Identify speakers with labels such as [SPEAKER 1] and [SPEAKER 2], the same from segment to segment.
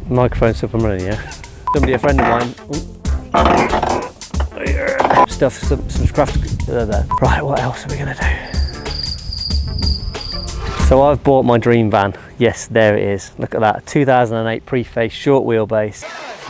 [SPEAKER 1] Microphone's up and running, yeah. Somebody, a friend of mine, stuff, some craft there. Right, what else are we gonna do? So I've bought my dream van. Yes, there it is. Look at that, 2008 pre-face short wheelbase.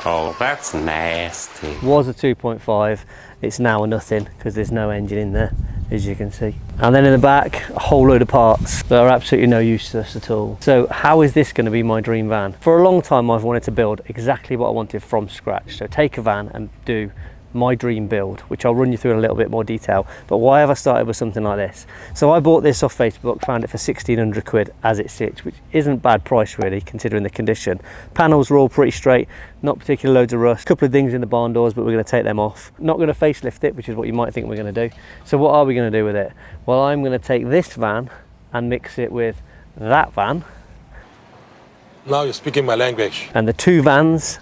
[SPEAKER 2] Oh, that's nasty.
[SPEAKER 1] Was a 2.5. It's now a nothing because there's no engine in there, as you can see. And then in the back, a whole load of parts that are absolutely no use to us at all. So how is this going to be my dream van? For a long time, I've wanted to build exactly what I wanted from scratch. So take a van and do my dream build, which I'll run you through in a little bit more detail. But why have I started with something like this? So I bought this off Facebook, found it for 1,600 quid as it sits, which isn't bad price really, considering the condition. Panels are all pretty straight, not particularly loads of rust. A couple of things in the barn doors, but we're going to take them off. Not going to facelift it, which is what you might think we're going to do. So what are we going to do with it? Well, I'm going to take this van and mix it with that van.
[SPEAKER 3] Now you're speaking my language.
[SPEAKER 1] And the two vans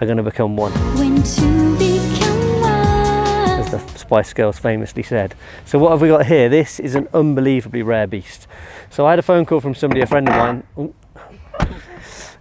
[SPEAKER 1] are going to become one.
[SPEAKER 4] When two become one.
[SPEAKER 1] As the Spice Girls famously said. So what have we got here? This is an unbelievably rare beast. So I had a phone call from somebody, a friend of mine.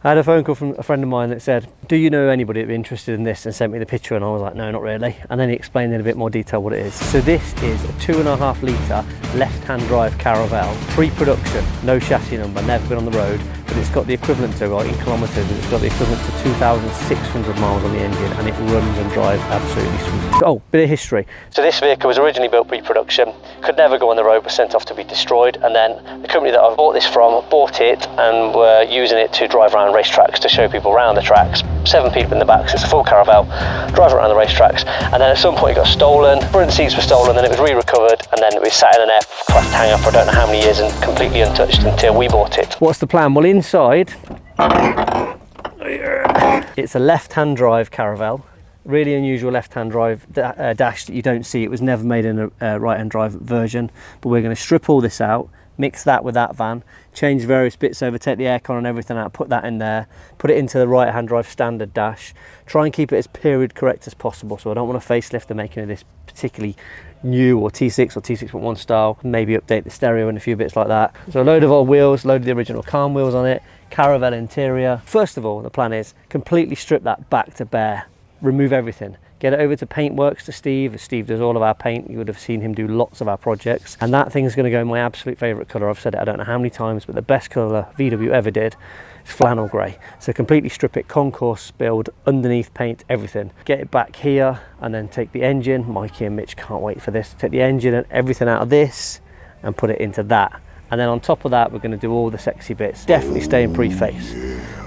[SPEAKER 1] I had a phone call from a friend of mine that said, do you know anybody that'd be interested in this, and sent me the picture, and I was like, no, not really. And then he explained in a bit more detail what it is. So this is a 2.5 litre left-hand drive Caravelle, pre-production, no chassis number, never been on the road, but it's got the equivalent to, in kilometres, and it's got the equivalent to 2,600 miles on the engine, and it runs and drives absolutely sweet. Oh, bit of history. So this vehicle was originally built pre-production, could never go on the road, was sent off to be destroyed, and then the company that I bought this from bought it and were using it to drive around racetracks to show people around the tracks. 7 people in the back, so it's a full Caravelle, drive around the racetracks, and then at some point it got stolen, front seats were stolen, then it was re-recovered, and then it was sat in an aircraft hangar for I don't know how many years and completely untouched until we bought it. What's the plan? Well, inside, it's a left-hand drive Caravelle. Really unusual left-hand drive dash that you don't see. It was never made in a right-hand drive version, but we're going to strip all this out, mix that with that van, change various bits over, take the aircon and everything out, put that in there, put it into the right-hand drive standard dash, try and keep it as period correct as possible. So I don't want to facelift the making of this particularly new or T6 or T6.1 style, maybe update the stereo and a few bits like that. So a load of old wheels, load of the original Calm wheels on it, Caravelle interior. First of all, the plan is completely strip that back to bare, remove everything. Get it over to Paintworks to Steve. Steve does all of our paint. You would have seen him do lots of our projects. And that thing's going to go in my absolute favourite colour. I've said it I don't know how many times, but the best colour VW ever did is flannel grey. So completely strip it, concourse build, underneath paint, everything. Get it back here and then take the engine. Mikey and Mitch can't wait for this. Take the engine and everything out of this and put it into that. And then on top of that, we're going to do all the sexy bits. Definitely stay in pre-face.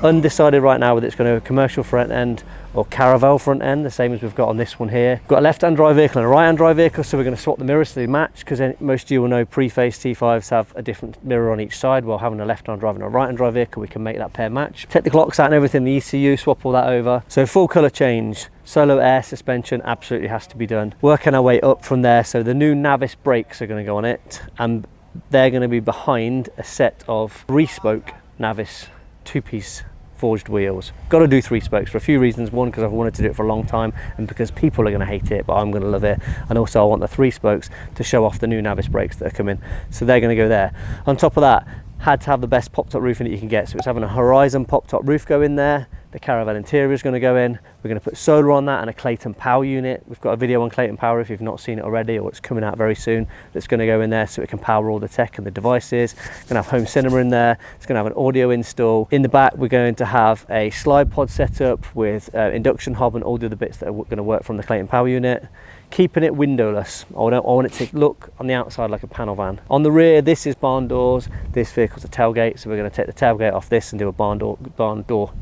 [SPEAKER 1] Undecided right now whether it's going to be a commercial front end or Caravelle front end, the same as we've got on this one here. We've got a left-hand drive vehicle and a right-hand drive vehicle, so we're going to swap the mirrors so they match, because most of you will know pre-face T5s have a different mirror on each side. While having a left-hand drive and a right-hand drive vehicle, we can make that pair match. Take the clocks out and everything, the ECU, swap all that over. So full colour change. Solo air suspension absolutely has to be done. Working our way up from there. So the new Navis brakes are going to go on it, and they're going to be behind a set of 3-spoke Navis 2-piece forged wheels. Got to do 3 spokes for a few reasons. One, because I've wanted to do it for a long time, and because people are going to hate it, but I'm going to love it. And also I want the 3 spokes to show off the new Navis brakes that are coming. So they're going to go there. On top of that, had to have the best pop-top roofing that you can get. So it's having a Horizon pop-top roof go in there. The Caravelle interior is going to go in. We're going to put solar on that and a Clayton power unit. We've got a video on Clayton power if you've not seen it already, or it's coming out very soon, that's going to go in there so it can power all the tech and the devices. It's going to have home cinema in there. It's going to have an audio install. In the back, we're going to have a slide pod setup with induction hob and all the other bits that are going to work from the Clayton power unit. Keeping it windowless. I want it to look on the outside like a panel van. On the rear, this is barn doors. This vehicle's a tailgate, so we're going to take the tailgate off this and do a barn door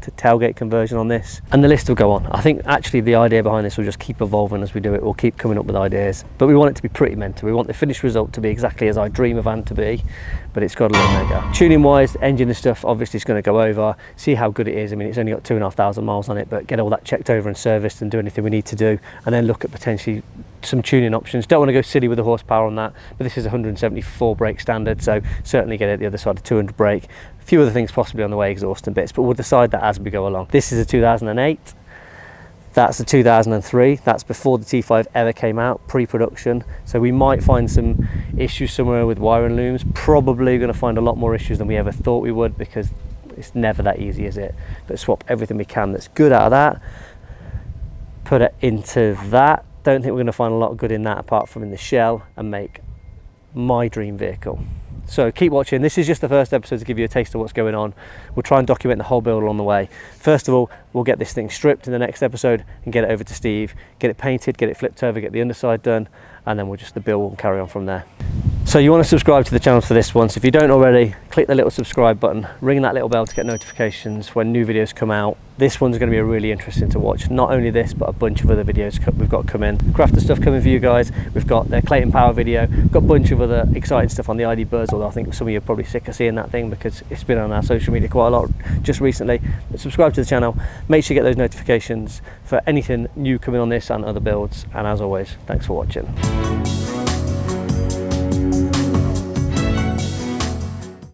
[SPEAKER 1] to tailgate conversion on this. And the list will go on. I think actually the idea behind this will just keep evolving as we do it. We'll keep coming up with ideas. But we want it to be pretty mental. We want the finished result to be exactly as I dream a van to be, but it's got a little mega. Tuning wise, the engine and stuff obviously is going to go over, see how good it is. I mean, it's only got 2,500 miles on it, but get all that checked over and serviced and do anything we need to do, and then look at potentially some tuning options. Don't want to go silly with the horsepower on that, but this is 174 brake standard, so certainly get it the other side of 200 brake. A few other things possibly on the way, exhaust and bits, but we'll decide that as we go along. This is a 2008. That's a 2003. That's before the T5 ever came out, pre-production. So we might find some issues somewhere with wiring looms. Probably going to find a lot more issues than we ever thought we would, because It's never that easy, is it? But swap everything we can that's good out of that, put it into that. Don't think we're going to find a lot of good in that apart from in the shell, and make my dream vehicle. So keep watching. This is just the first episode to give you a taste of what's going on. We'll try and document the whole build along the way. First of all, we'll get this thing stripped in the next episode and get it over to Steve, get it painted, get it flipped over, get the underside done, and then the build will carry on from there. So you want to subscribe to the channel for this one. So if you don't already, click the little subscribe button, ring that little bell to get notifications when new videos come out. This one's going to be really interesting to watch. Not only this, but a bunch of other videos we've got coming. Crafter stuff coming for you guys. We've got the Clayton Power video. We've got a bunch of other exciting stuff on the ID Buzz, although I think some of you are probably sick of seeing that thing because it's been on our social media quite a lot just recently. But subscribe to the channel. Make sure you get those notifications for anything new coming on this and other builds. And as always, thanks for watching.